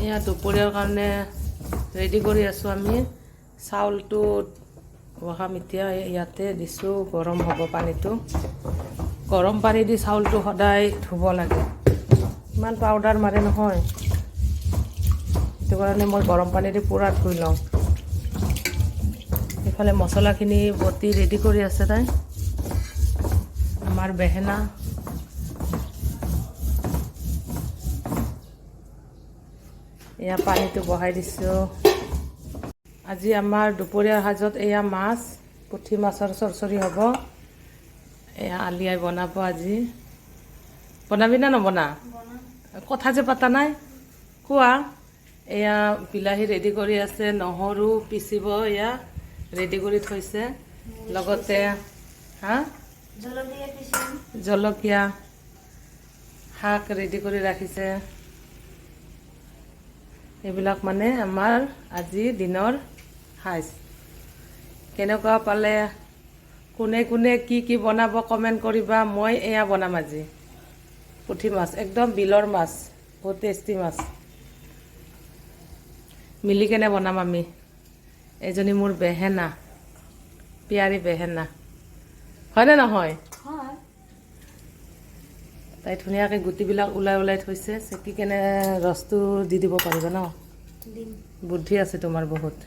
এয়া দুপৰীয়াৰ কাৰণে ৰেডি কৰি আছোঁ আমি। চাউলটো বহাম এতিয়া, ইয়াতে দিছোঁ, গৰম হ'ব পানীটো। গৰম পানী দি চাউলটো সদায় ধুব লাগে, ইমান পাউডাৰ মাৰে নহয়, সেইটো কাৰণে মই গৰম পানী দি পূৰা ধুই লওঁ। এইফালে মছলাখিনি বটি ৰেডি কৰি আছে তাই, আমাৰ বেহেনা। এয়া পানীটো বহাই দিছোঁ। আজি আমাৰ দুপৰীয়াৰ সাজত এয়া মাছ, পুঠি মাছৰ চৰচৰি হ'ব। এয়া আলিয়াই বনাব আজি। বনাবি না নবনা? কথা যে পতা নাই, কোৱা। এয়া বিলাহী ৰেডি কৰি আছে, নহৰু পিচিব, এয়া ৰেডি কৰি থৈছে। লগতে জলকীয়া, শাক ৰেডি কৰি ৰাখিছে। এইবিলাক মানে আমাৰ আজি দিনৰ সাজ। কেনেকুৱা পালে, কোনে কোনে কি কি বনাব কমেণ্ট কৰিবা। মই এয়া বনাম আজি, পুঠি মাছ, একদম বিলৰ মাছ, বহুত টেষ্টি মাছ। মিলি কেনে বনাম আমি। এজনী মোৰ বেহেনা, পিয়াৰী বেহেনা, হয়নে নহয়? তাই ধুনীয়াকৈ গুটিবিলাক ওলাই ওলাই থৈছে, চেকি কেনে ৰসটো দি দিব পাৰিবা ন? বুদ্ধি আছে তোমাৰ বহুত।